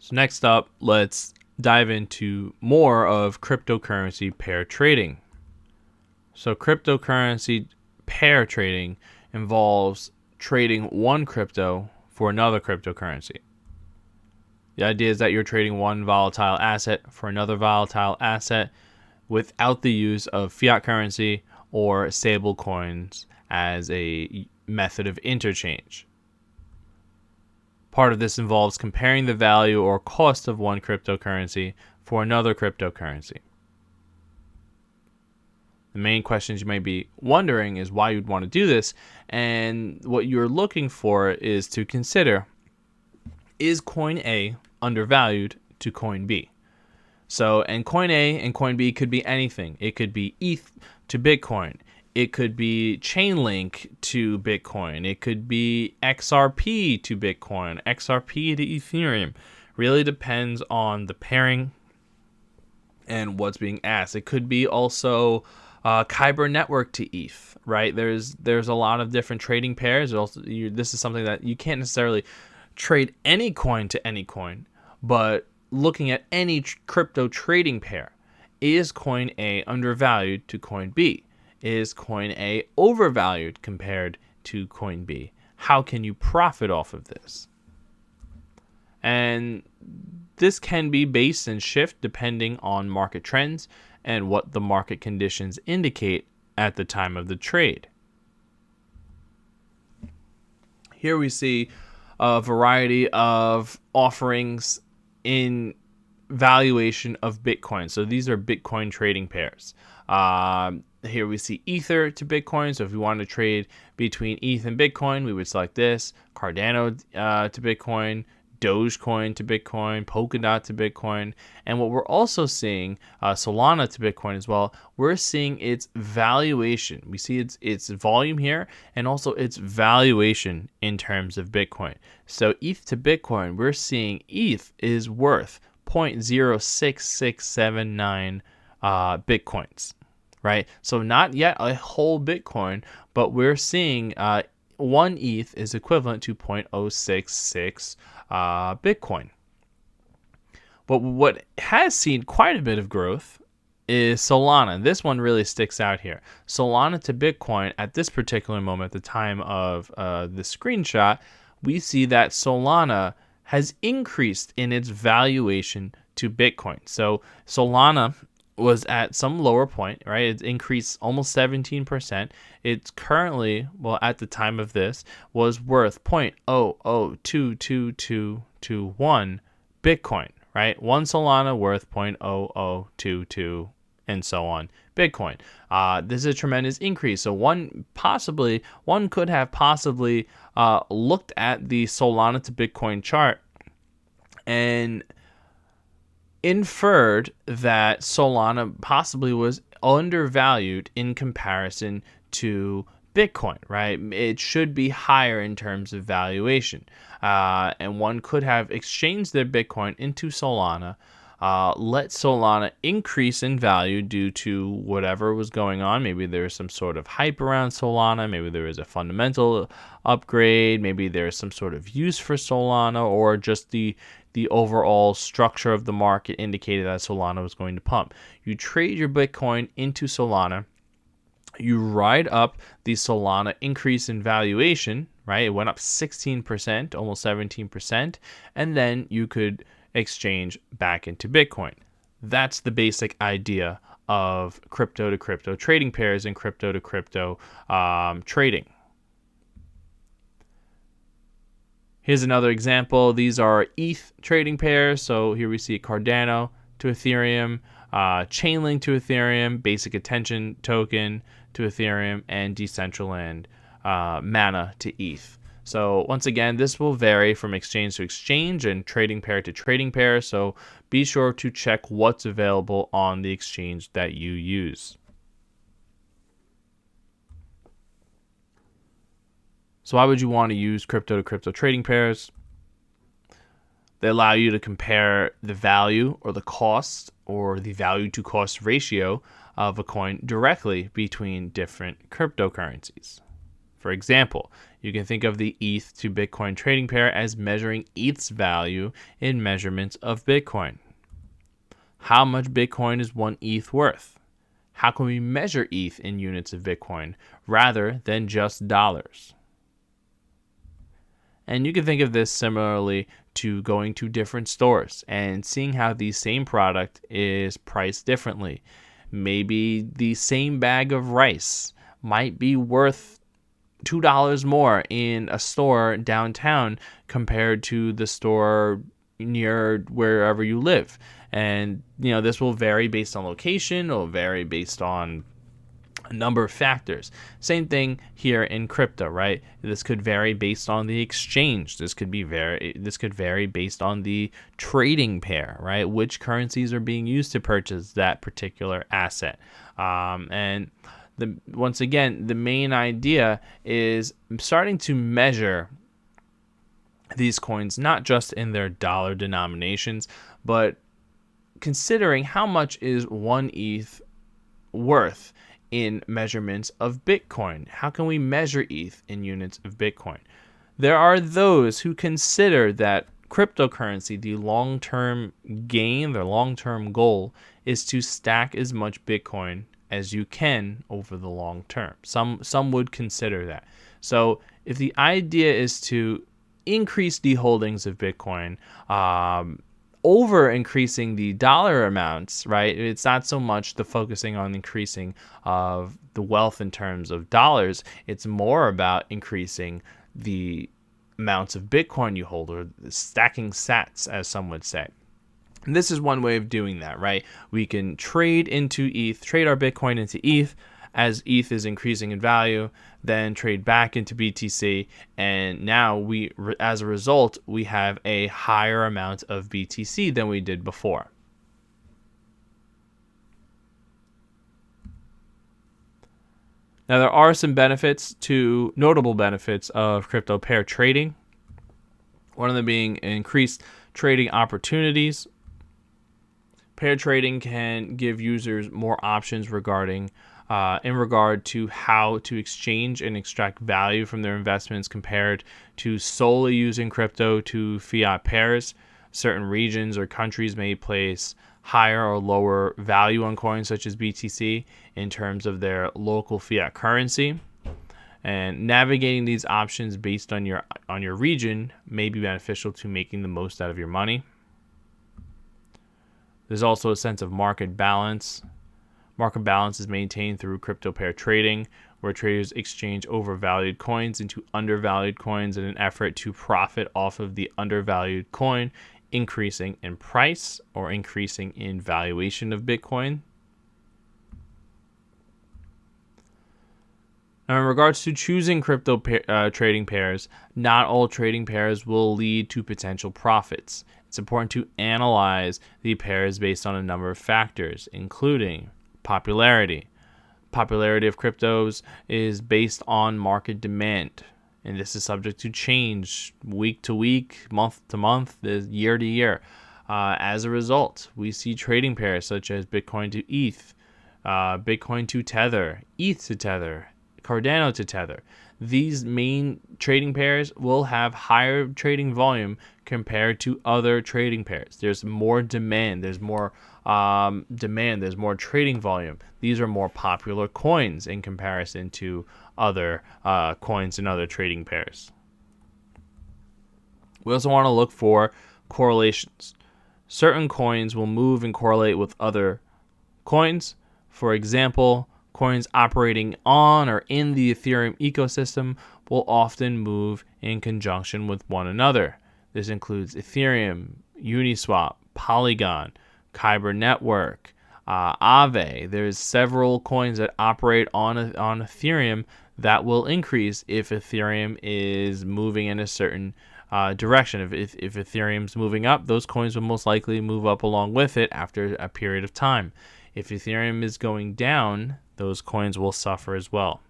So next up, let's dive into more of cryptocurrency pair trading. So cryptocurrency pair trading involves trading one crypto for another cryptocurrency. The idea is that you're trading one volatile asset for another volatile asset without the use of fiat currency or stable coins as a method of interchange. Part of this involves comparing the value or cost of one cryptocurrency for another cryptocurrency. The main questions you might be wondering is why you'd want to do this, and what you're looking for is to consider, is coin A undervalued to coin B? And coin A and coin B could be anything. It could be ETH to Bitcoin. It could be Chainlink to Bitcoin. It could be XRP to Bitcoin, XRP to Ethereum. Really depends on the pairing and what's being asked. It could be also Kyber Network to ETH, right? There's a lot of different trading pairs. This is something that you can't necessarily trade any coin to any coin, but looking at any crypto trading pair, is coin A undervalued to coin B? Is coin A overvalued compared to coin B? How can you profit off of this? And this can be based and shift depending on market trends and what the market conditions indicate at the time of the trade. Here we see a variety of offerings in valuation of Bitcoin. So these are Bitcoin trading pairs. Here we see Ether to Bitcoin. So if we want to trade between ETH and Bitcoin, we would select this. Cardano to Bitcoin, Dogecoin to Bitcoin, Polkadot to Bitcoin. And what we're also seeing, Solana to Bitcoin as well, we're seeing its valuation. We see its volume here and also its valuation in terms of Bitcoin. So ETH to Bitcoin, we're seeing ETH is worth 0.06679 Bitcoins. Right? So not yet a whole Bitcoin, but we're seeing 1 ETH is equivalent to 0.066 Bitcoin. But what has seen quite a bit of growth is Solana. This one really sticks out here. Solana to Bitcoin at this particular moment, at the time of the screenshot, we see that Solana has increased in its valuation to Bitcoin. So Solana was at some lower point, right? It's increased almost 17%. It's currently, well, at the time of this, was worth 0.0022221 Bitcoin, right? One Solana worth 0.0022 and so on Bitcoin. This is a tremendous increase. So one could have possibly looked at the Solana to Bitcoin chart and inferred that Solana possibly was undervalued in comparison to Bitcoin, right? It should be higher in terms of valuation. And one could have exchanged their Bitcoin into Solana, let Solana increase in value due to whatever was going on. Maybe there was some sort of hype around Solana. Maybe there was a fundamental upgrade. Maybe there's some sort of use for Solana, or just the overall structure of the market indicated that Solana was going to pump. You trade your Bitcoin into Solana. You ride up the Solana increase in valuation, right? It went up 16%, almost 17%, and then you could exchange back into Bitcoin. That's the basic idea of crypto to crypto trading pairs and crypto to crypto trading. Here's another example. These are ETH trading pairs. So here we see Cardano to Ethereum, Chainlink to Ethereum, Basic Attention Token to Ethereum, and Decentraland Mana to ETH. So once again, this will vary from exchange to exchange and trading pair to trading pair. So be sure to check what's available on the exchange that you use. So why would you want to use crypto to crypto trading pairs? They allow you to compare the value or the cost or the value to cost ratio of a coin directly between different cryptocurrencies. For example, you can think of the ETH to Bitcoin trading pair as measuring ETH's value in measurements of Bitcoin. How much Bitcoin is one ETH worth? How can we measure ETH in units of Bitcoin rather than just dollars? And you can think of this similarly to going to different stores and seeing how the same product is priced differently. Maybe the same bag of rice might be worth $2 more in a store downtown compared to the store near wherever you live. And, this will vary based on location, it'll vary based on a number of factors. Same thing here in crypto, right? This could vary based on the exchange. This could vary based on the trading pair, right? Which currencies are being used to purchase that particular asset. Once again, the main idea is starting to measure these coins not just in their dollar denominations, but considering how much is one ETH worth in measurements of Bitcoin. How can we measure ETH in units of Bitcoin? There are those who consider that cryptocurrency, the long-term gain, their long-term goal, is to stack as much Bitcoin as you can over the long term. Some would consider that. So if the idea is to increase the holdings of Bitcoin, over increasing the dollar amounts, right? It's not so much the focusing on increasing of the wealth in terms of dollars. It's more about increasing the amounts of Bitcoin you hold, or stacking sats, as some would say. And this is one way of doing that, right? We can trade into ETH, trade our Bitcoin into ETH as ETH is increasing in value, then trade back into BTC, and now as a result, we have a higher amount of BTC than we did before. Now, there are some notable benefits of crypto pair trading. One of them being increased trading opportunities. Pair trading can give users more options in regard to how to exchange and extract value from their investments compared to solely using crypto to fiat pairs. Certain regions or countries may place higher or lower value on coins such as BTC in terms of their local fiat currency. And navigating these options based on your region may be beneficial to making the most out of your money. There's also a sense of market balance. Market balance is maintained through crypto pair trading, where traders exchange overvalued coins into undervalued coins in an effort to profit off of the undervalued coin, increasing in price or increasing in valuation of Bitcoin. Now, in regards to choosing crypto trading pairs, not all trading pairs will lead to potential profits. It's important to analyze the pairs based on a number of factors, including popularity. Popularity of cryptos is based on market demand, and this is subject to change week to week, month to month, year to year. As a result, we see trading pairs such as Bitcoin to ETH, Bitcoin to Tether, ETH to Tether, Cardano to Tether. These main trading pairs will have higher trading volume compared to other trading pairs. There's more demand. There's more there's more trading volume. These are more popular coins in comparison to other coins and other trading pairs. We also want to look for correlations. Certain coins will move and correlate with other coins. For example, coins operating on or in the Ethereum ecosystem will often move in conjunction with one another. This includes Ethereum, Uniswap, Polygon, Kyber Network, Aave. There's several coins that operate on Ethereum that will increase if Ethereum is moving in a certain direction. If Ethereum's moving up, those coins will most likely move up along with it after a period of time. If Ethereum is going down, those coins will suffer as well.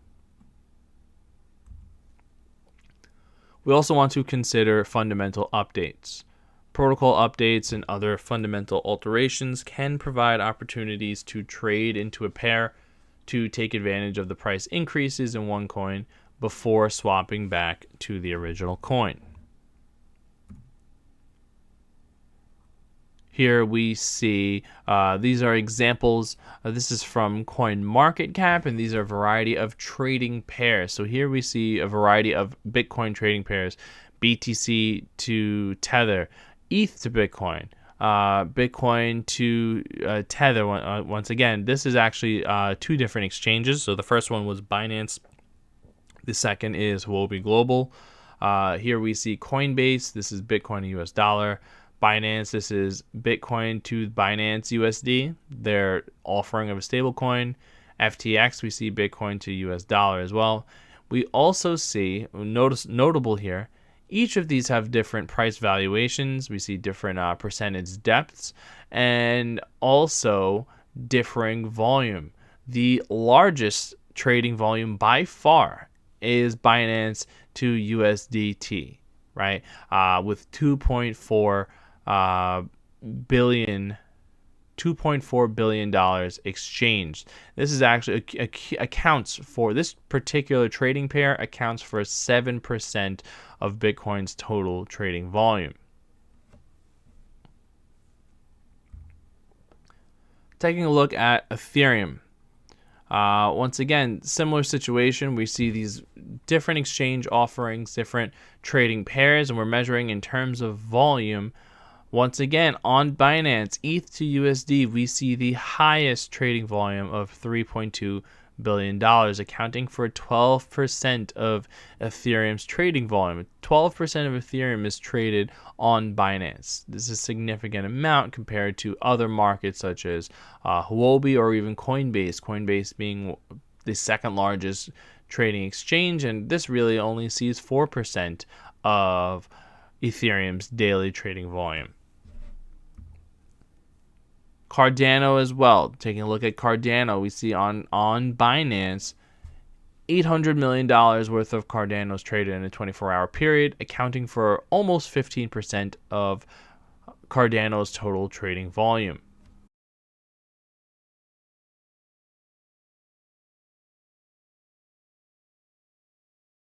We also want to consider fundamental updates. Protocol updates and other fundamental alterations can provide opportunities to trade into a pair to take advantage of the price increases in one coin, before swapping back to the original coin. Here we see these are examples. This is from CoinMarketCap, and these are a variety of trading pairs. So here we see a variety of Bitcoin trading pairs: BTC to Tether, ETH to Bitcoin, Bitcoin to Tether. Once again, this is actually two different exchanges. So the first one was Binance. The second is Huobi Global. Here we see Coinbase. This is Bitcoin to US dollar. Binance, this is Bitcoin to Binance USD, their offering of a stablecoin. FTX, we see Bitcoin to US dollar as well. We also see, notable here, each of these have different price valuations. We see different percentage depths and also differing volume. The largest trading volume by far is Binance to USDT, right? With $2.4 billion exchanged. This is actually accounts for this particular trading pair accounts for 7% of Bitcoin's total trading volume. Taking a look at Ethereum. Once again, similar situation. We see these different exchange offerings, different trading pairs, and we're measuring in terms of volume. Once again, on Binance, ETH to USD, we see the highest trading volume of $3.2 billion, accounting for 12% of Ethereum's trading volume. 12% of Ethereum is traded on Binance. This is a significant amount compared to other markets such as Huobi or even Coinbase. Coinbase being the second largest trading exchange, and this really only sees 4% of Ethereum's daily trading volume. Cardano as well. Taking a look at Cardano, we see on Binance, $800 million worth of Cardano's traded in a 24-hour period, accounting for almost 15% of Cardano's total trading volume.